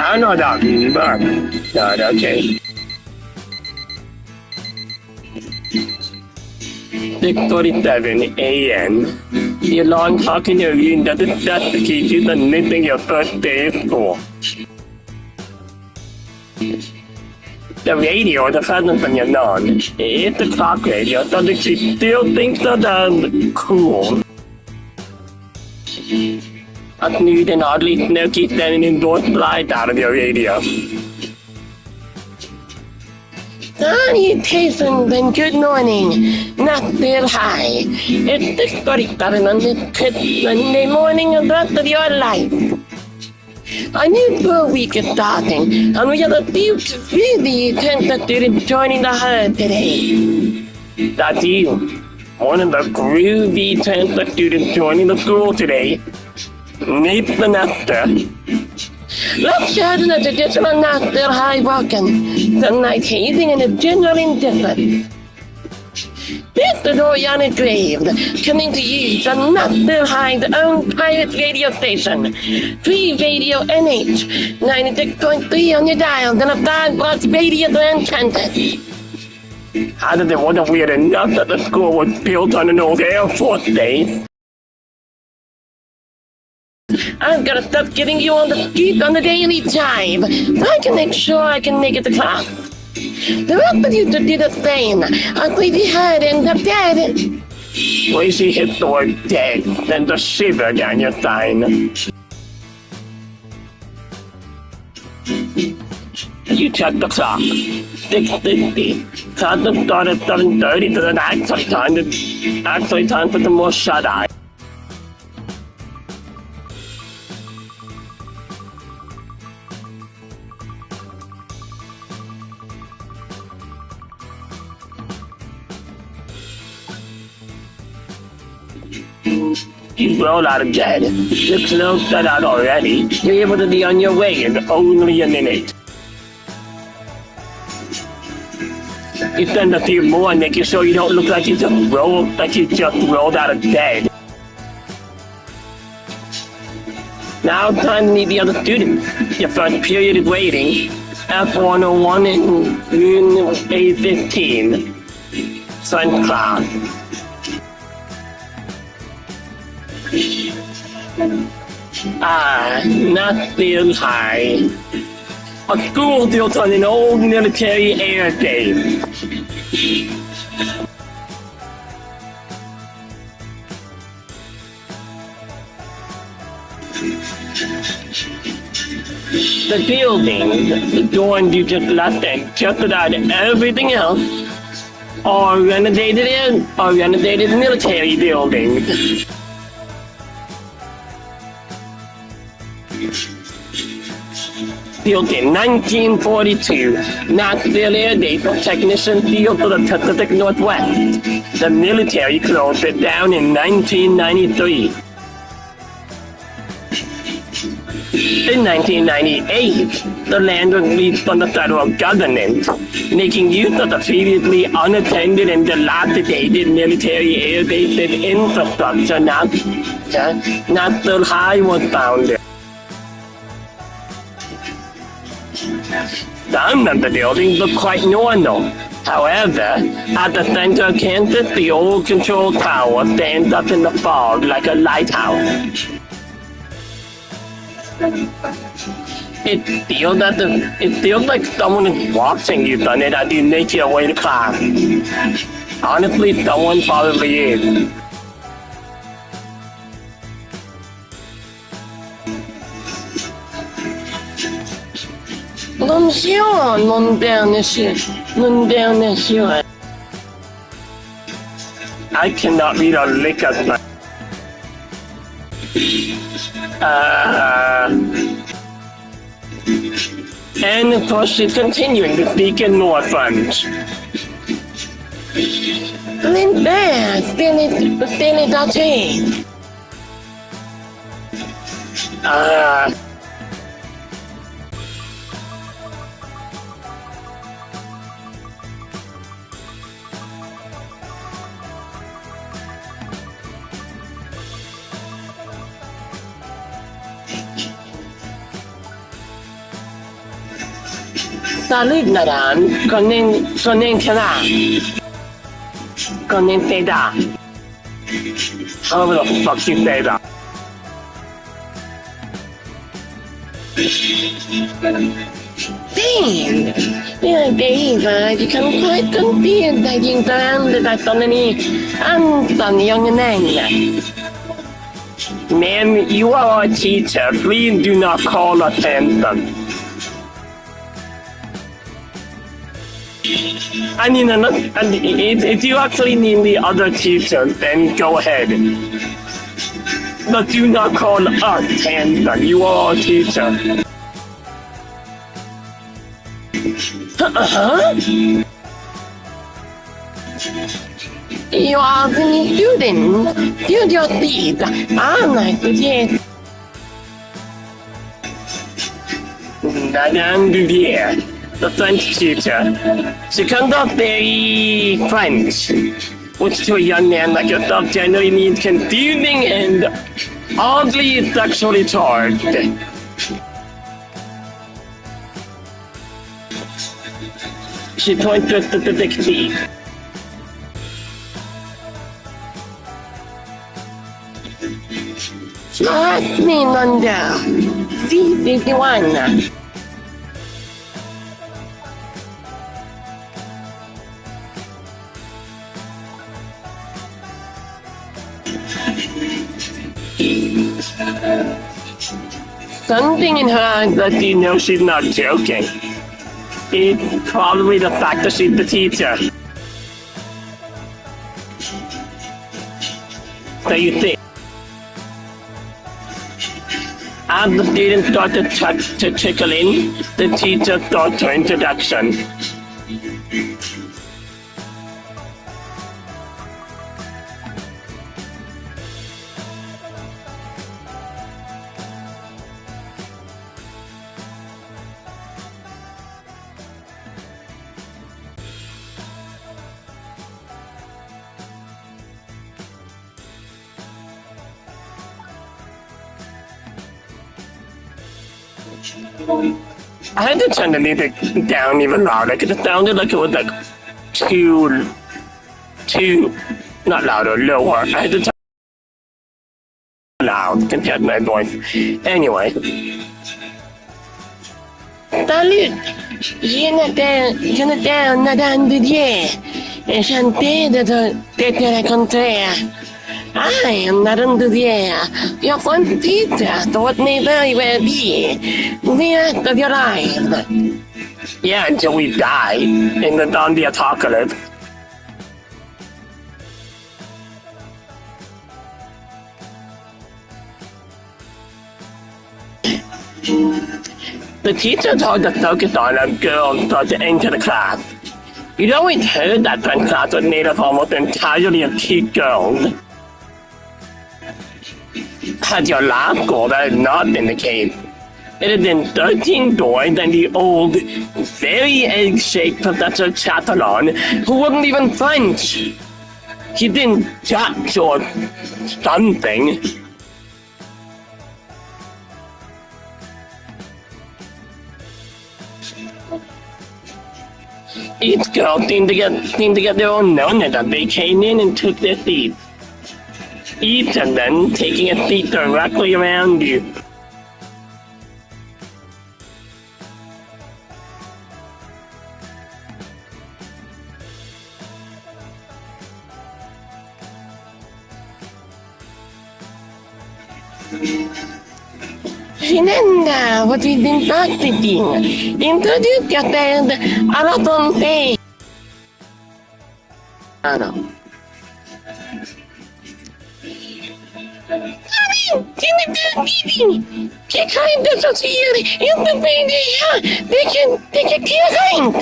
Canada, not okay. 6:47 a.m. The alarm clock in your room doesn't set to keep you from missing your first day of school. The radio is present on your lawn. It's a clock radio, so that she still thinks that cool. A smooth and oddly smoky sounding indoors slides out of your radio. Salutations and good morning. Knoxville High. It's 6:47 on this crisp Sunday morning of the rest of your life. A new school week is starting, and we have a few really talented students joining the herd today. That's you, one of the groovy talented students joining the school today. Nate Sinester. Let's start in a traditional Knoxville High welcome. Sunlight hazing and a general indifference. This is Oriana Graves, coming to you from Knoxville High's own private radio station, Free Radio NH, 96.3 on your dial, and a 5-plus radio to Enchanted. How did it wonder weird enough that the school was built on an old Air Force base? I've got to stop getting you on the street on the daily jive, so I can make sure I can make it to class. The rest of you should do the same. I'll leave you hurt and up dead. When she hits the word dead, then the shiver down your spine. You check the clock. 6:50. Class will start at 7:30, so then actually time for some more shut-eye. You roll out of bed. The clothes set out already. You're able to be on your way in only a minute. You spend a few more making sure you don't look like you just rolled out of bed. Now it's time to meet the other students. Your first period is waiting. F101 in room A15. Science class. Knoxville High. A school built on an old military air base. The buildings, the doors you just left in, just about everything else, are renovated military buildings. Built in 1942, Knoxville Air Base Technician Field for the Pacific Northwest. The military closed it down in 1993. In 1998, the land was leased from the federal government, making use of the previously unattended and dilapidated military air base's infrastructure. Knoxville High was founded. Some of the buildings look quite normal. However, at the center of campus, the old control tower stands up in the fog like a lighthouse. It feels like someone is watching you from it as you make your way to class. Honestly, someone probably is. Non down this year. I cannot read a lick of my... And of course she's continuing to speak in more French. Lindbergh, Stanley Daughtry. Salud naran, konen kara. Konen teda. However the fuck you say that. Dave! Yeah, Dave, you kan quite confused that you found that on any Anton young man. Ma'am, you are a teacher. Please do not call attention. I mean, if you actually need the other teacher, then go ahead. But do not call attention. You are a teacher. You are the student. Do your deed. Nice to see. Madame Duvier, the French teacher. She comes off very French, which to a young man like yourself generally means confusing and oddly sexually charged. She points to a specific seat. Let me wonder. C51. Something in her eyes lets you know she's not joking. It's probably the fact that she's the teacher. So you see, as the students start to trickle in, the teacher starts her introduction. I had to turn the music down even louder because it sounded like it was like too, not louder, lower. I had to turn it loud compared to my voice. Anyway. Salut! Jonathan Nadan Didier. Enchanté de te rencontrer. I am Nadan Didier. Your French teacher taught me very well be the rest of your life. Yeah, until we die in the zombie apocalypse. The teacher told to focus on a girl start to enter the class. You'd always heard that French class was made up almost entirely of cute girls. At your last school, that has not been the case. It had been 13 boys and the old, very egg-shaped Professor Chatillon, who wasn't even French. He didn't Dutch or something. Each girl seemed to get their own nona that they came in and took their seats. Each of them taking a seat directly around you. Remember what we've been practicing. Introduce yourself à la santé. Che kind of society in the media they can kill kind.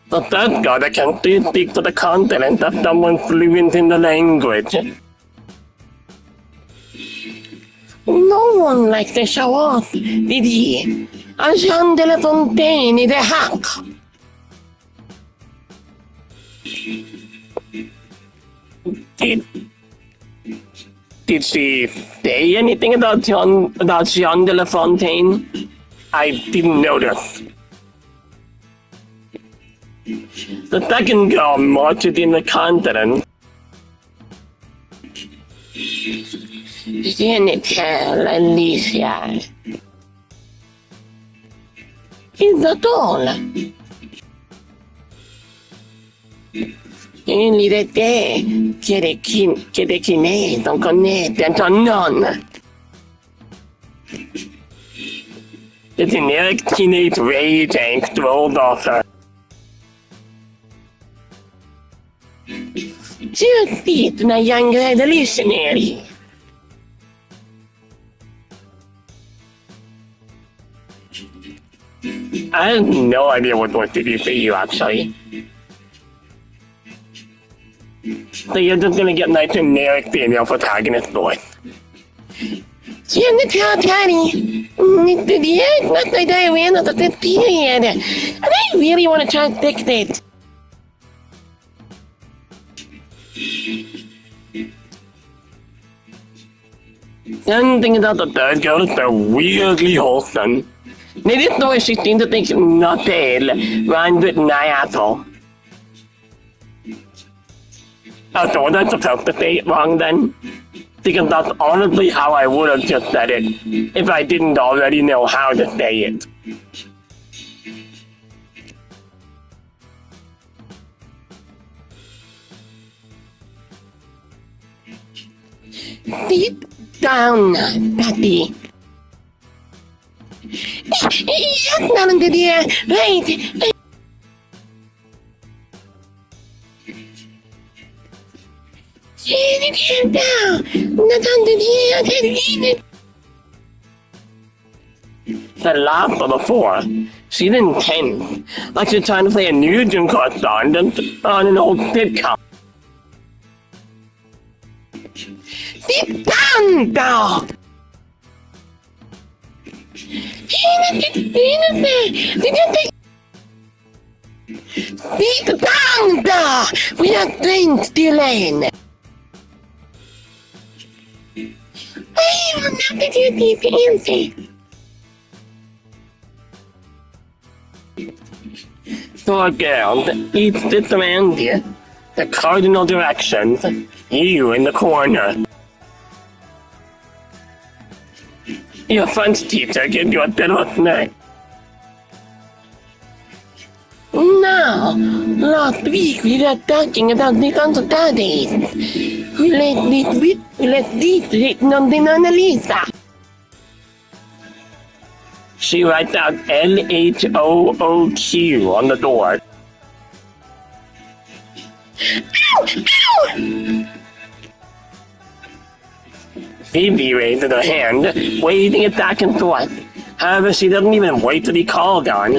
The third god that can speak to the continent of someone fluent in the language. No one likes to show off, did he? A Jean de La Fontaine is a hack. Did she say anything about Jean de La Fontaine? I didn't notice. The second girl marched in the continent. Jennifer Alicia. Is that all? Il était Québec, donc on est un non. The generic teenage rage angst rolled off her. Just una young revolutionary. I have no idea what to do for you, actually. So you're just gonna get my generic female protagonist voice. Jennifer Patty, it's not that I ran out of the period, and I really want to try to fix it. Something about the third girl is so weirdly wholesome. Maybe it's the way she seems to think not pale rhymes with asshole. Oh, so was I supposed to say it wrong then? Because that's honestly how I would have just said it, if I didn't already know how to say it. Deep down, Patty. Yes, Nalanda dear, right. The laugh of the four. She didn't tense, like she's trying to play a new Jim Croce on an old sitcom. Sit down, dog! Sit down, dog! We are playing still in. I will not be too fancy. So girls, each sits around you, the cardinal directions, you in the corner. Your French teacher gives you a bit of a snack. Now, last week we were talking about the studies. We let this written on the Mona Lisa. She writes out LHOOQ on the door. Ow! Ow! Phoebe raises her hand, waving it back and forth. However, she doesn't even wait to be called on.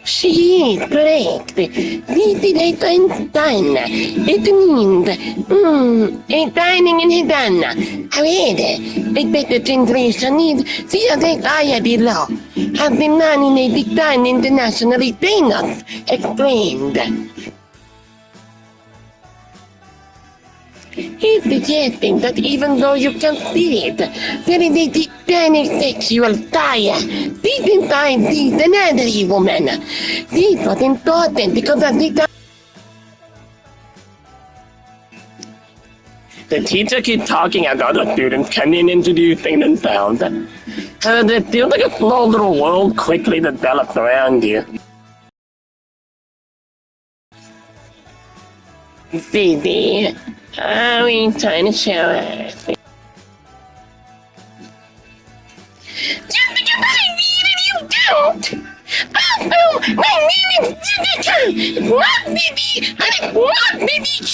She is correct. This is Einstein. It means, a dining in Hedana. However, a better translation is the other area below. Has the man in a decline internationally famous explained. He's suggesting that even though you can see it, there is a titanic sexual fire deep inside this another woman. This was important because of the teacher keeps talking as other students come in introducing themselves. It feels like a small little world quickly develops around you. Baby, are we trying to show us? Just because I read it, you don't! Oh, my name is Jessica! It's not Bibi, and it's not BBQ!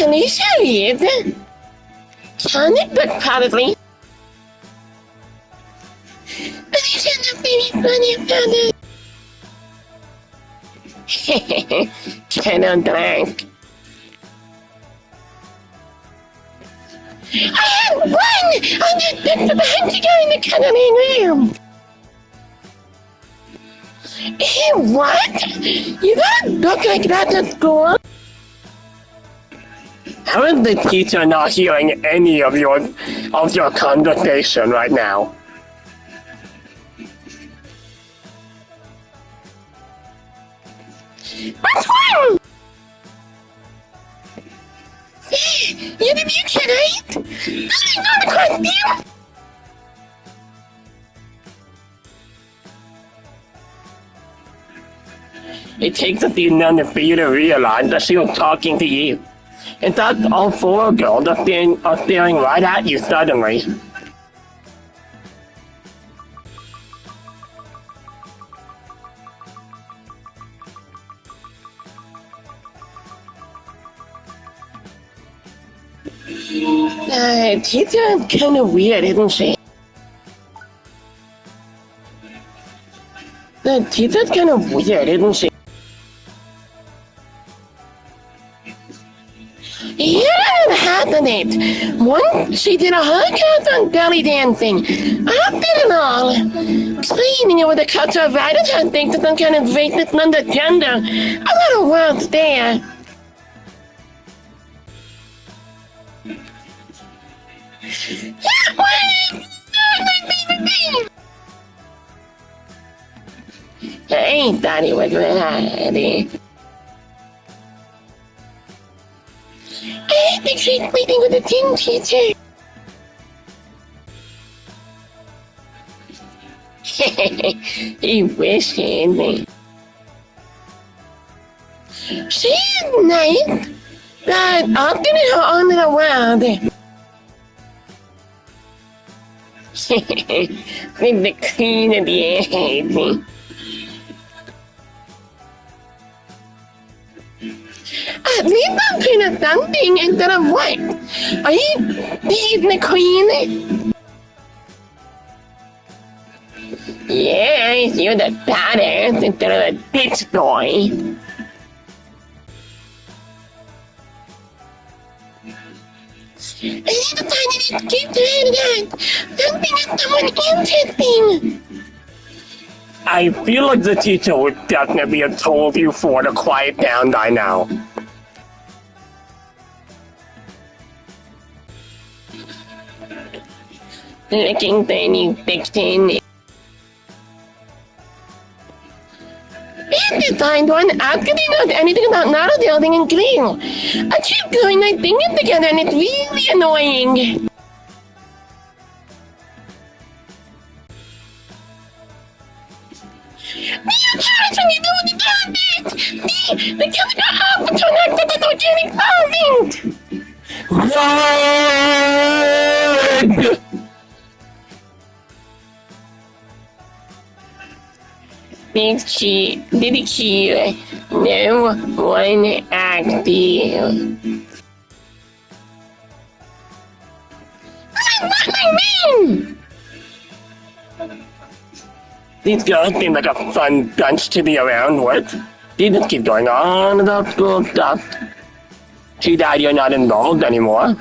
Alicia is. Can it, but probably. Alicia, not very funny about it. Kind of dark. I had one! I just picked up a hunter guy in the cuddling room. Hey, what? You don't look like that at school. How is the teacher not hearing any of your conversation right now? What's wrong? You did you tonight? This is not a costume. It takes a few minutes for you to realize that she was talking to you. In fact, all four girls are staring right at you suddenly. Teacher's kind of weird, isn't she? The teacher's kind of weird, isn't she? Yeah, hasn't it? Once she did a holocaust on belly dancing. I've been and all. Cleaning it with a culture of writers had things to some kind of racist undergender. A lot of words there. I thought he was ready. I think she's meeting with a gym teacher. He wishing. She's nice, but often in her own little world. With the queen of the air. At least I'm kind of something instead of what? Are you being the queen? Yes, you're the badass instead of a bitch boy. I need to find an escape to that. Something is someone interesting. I feel like the teacher would definitely have told you four to quiet down by now. Looking for any fiction. If you find one, ask if he knows anything about Naruto building and Grill. I keep doing my fingers together and it's really annoying. The kids got off to connect to the organic farming! Run! Big key, did key, no one active. That's what I mean! These girls seem like a fun bunch to be around with. They just keep going on about school stuff. Too bad you're not involved anymore.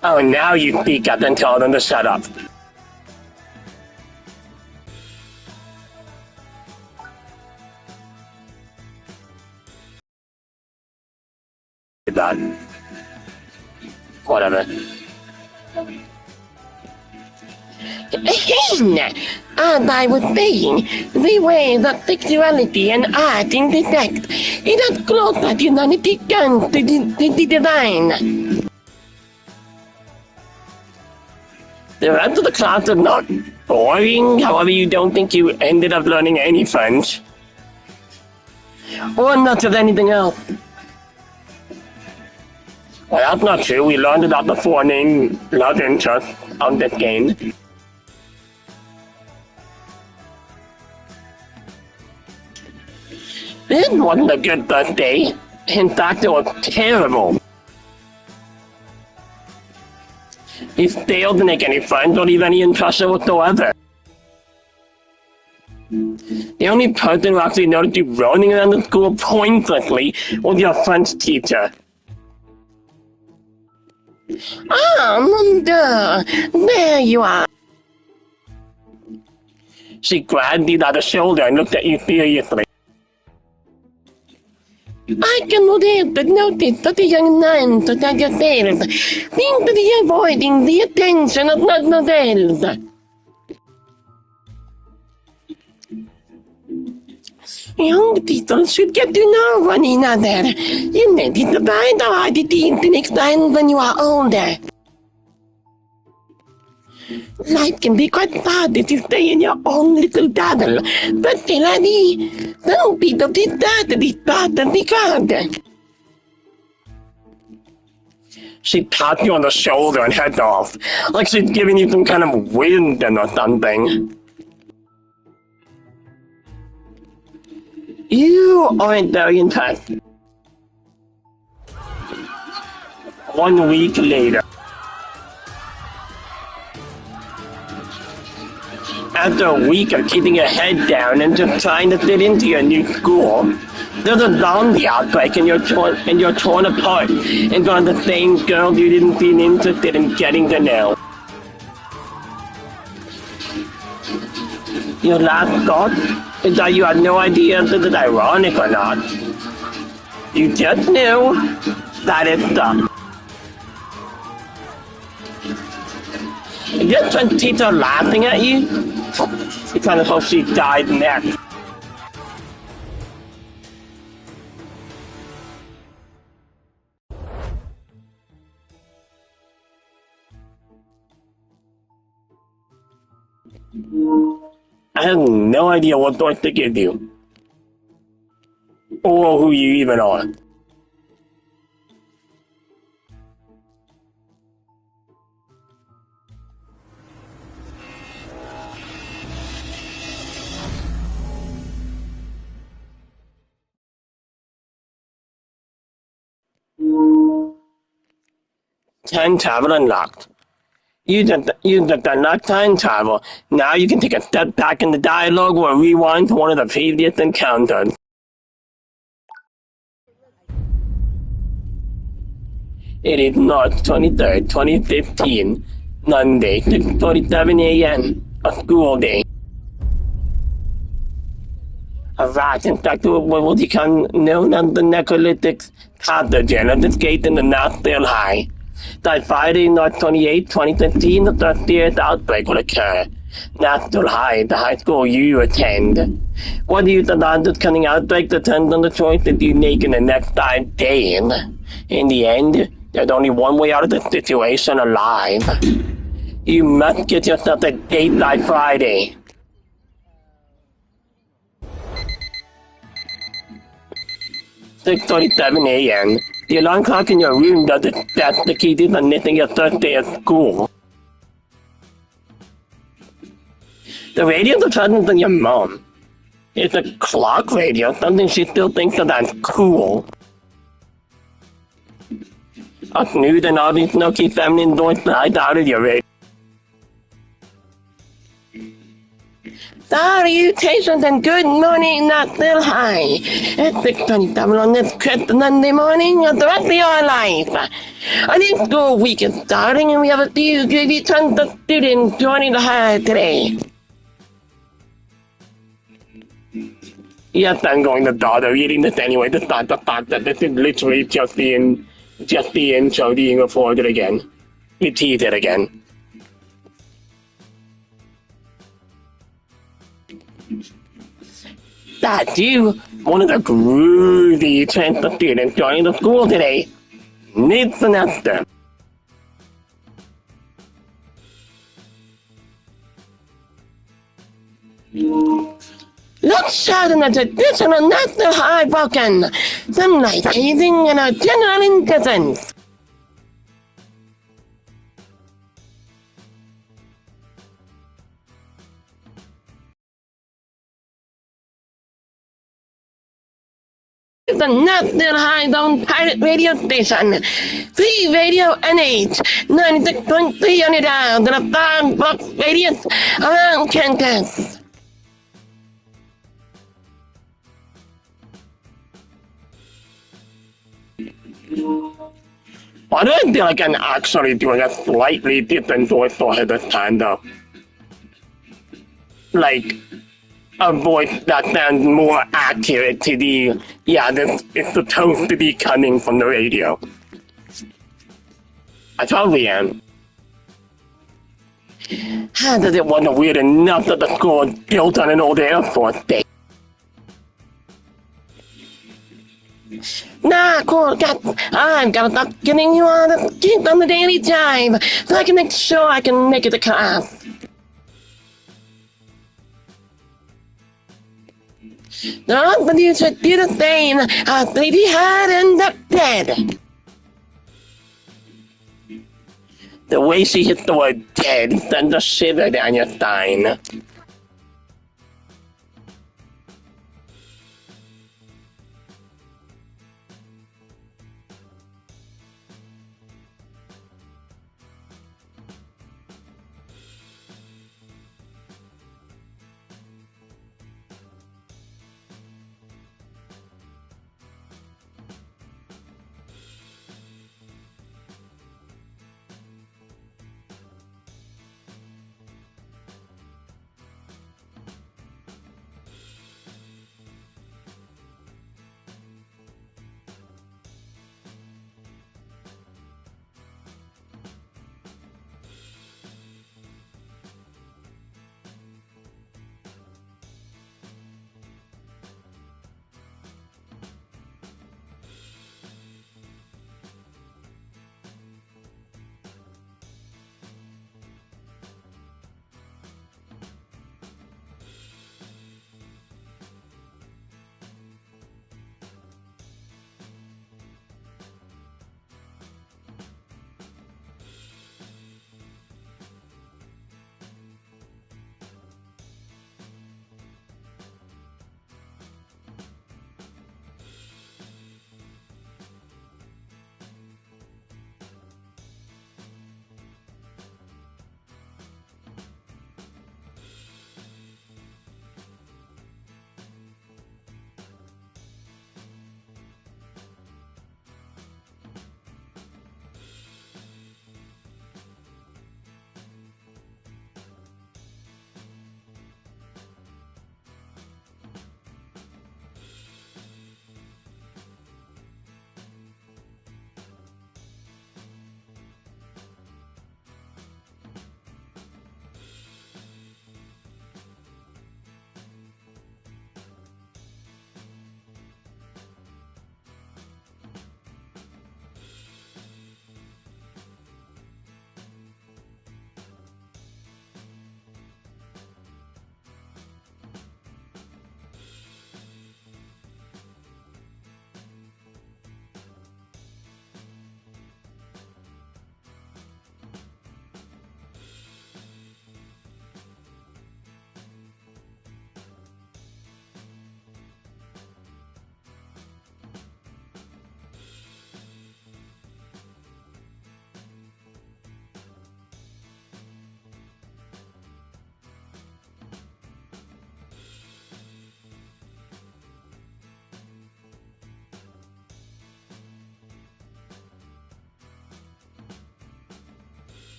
Oh, now you speak up and tell them to shut up. Done. Whatever. And I was saying, the way that sexuality and art intersect is as close as humanity comes to the divine. The rest of the class is not boring, however you don't think you ended up learning any French. Or much of anything else. Well, that's not true. We learned about the four main love interests of this game. This wasn't a good birthday. In fact, it was terrible. He failed to make any friends or leave any impression whatsoever. The only person who actually noticed you running around the school pointlessly was your French teacher. Ah, mon Dieu, there you are. She grabbed you by the shoulder and looked at you seriously. I cannot help but notice that the young man such as yourself seem to be avoiding the attention of mademoiselle. Young people should get to know one another. You may be surprised how hard it is to make friends when you are older. Life can be quite hard if you stay in your own little bubble, but Melanie, some people deserve to be part of the crowd. She tapped you on the shoulder and headed off, like she'd given you some kind of wisdom or something. You aren't very impressed. 1 week later. After a week of keeping your head down and just trying to fit into your new school, there's a zombie outbreak and you're torn apart and gone the same girl you didn't seem interested in getting to know. Your last thought is that you had no idea if this is ironic or not. You just knew that it sucked. Your French teacher laughing at you? You kind of hope she died next. I have no idea what voice to give you. Or who you even are. Time travel unlocked. Use the unlocked time travel. Now you can take a step back in the dialogue or rewind to one of the previous encounters. It is March 23rd, 2015, Monday, 6:47 a.m., a school day. A rat infected with what will become known as the necrolytic pathogen of this gate in the Knoxville High. By Friday, March 28, 2015, the first serious outbreak will occur. Knoxville High, the high school you attend. Whether you survive this coming outbreak depends on the choices you make in the next 5 days. In the end, there's only one way out of the situation alive. You must get yourself a date by Friday. 6:47 a.m. The alarm clock in your room does its best to keep you from missing your first day of school. The radio's a presence of your mom. It's a clock radio, something she still thinks of as cool. A smooth and obvious Nokia feminine voice slides out of your radio. Salutations and good morning, Knoxville High. It's 6:27 on this crisp Monday morning of the rest of your life. A new school week is starting and we have a few goody tons of students joining the high today. Yes, I'm going to bother reading this anyway, despite the fact that this is literally just the intro being recorded again. Repeat it again. That's you, one of the groovy transfer students joining the school today. Mid-semester. Let's start in a traditional National High Vulcan. Some light hazing and a general indifference. the Nashville High Zone Pirate Radio Station. Free Radio NH 96.3 on your dial, and a 5-block radius around Kansas. I don't think I can actually do a slightly different voice for her this time, though. Like, a voice that sounds more accurate to the, yeah, this is supposed to be coming from the radio. I probably am. How does it wasn't weird enough that the school was built on an old Air Force base? Nah, cool, I've got to stop getting you on the kids on the daily time so I can make sure I can make it to class. The producer did a thing after he had ended up dead. The way she hit the word dead sends a shiver down your spine.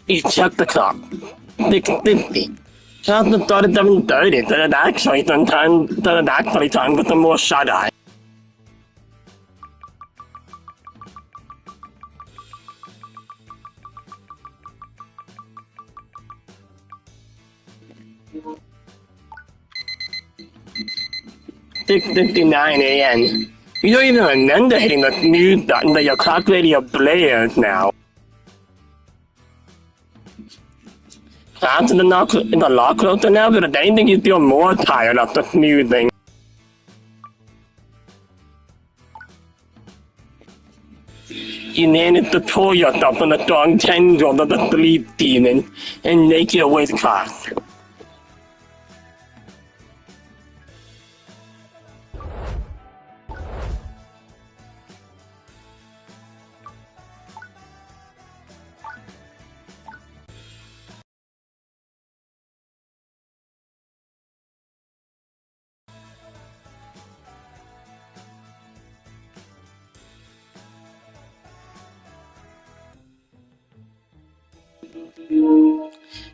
You check the clock. 6:50. After 37:30, that actually time with the more shut eye. "6:59 a.m. You don't even remember hitting the snooze button, but your clock radio blares now. After the lock closer now, but if anything you feel more tired after snoozing. You manage to pull yourself from the strong tendrils of the sleep demon and make your way across.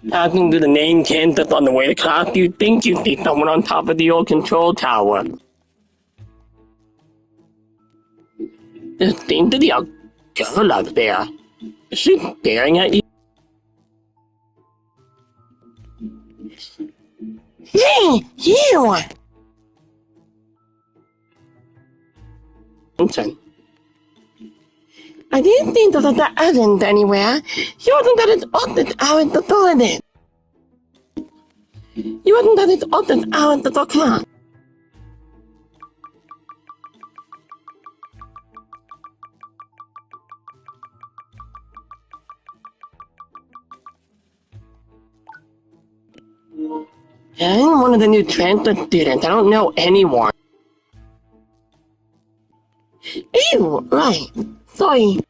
Talking to the main campus on the way to class, you think you see someone on top of the old control tower. There seems to be a girl up there. Is she staring at you? Hey, you! Listen. I didn't think there was an island anywhere. You wasn't that it's open out the toilet. You wasn't that it's open out the clock. I'm one of the new transfer students. I don't know anyone. Ew, right. Sorry.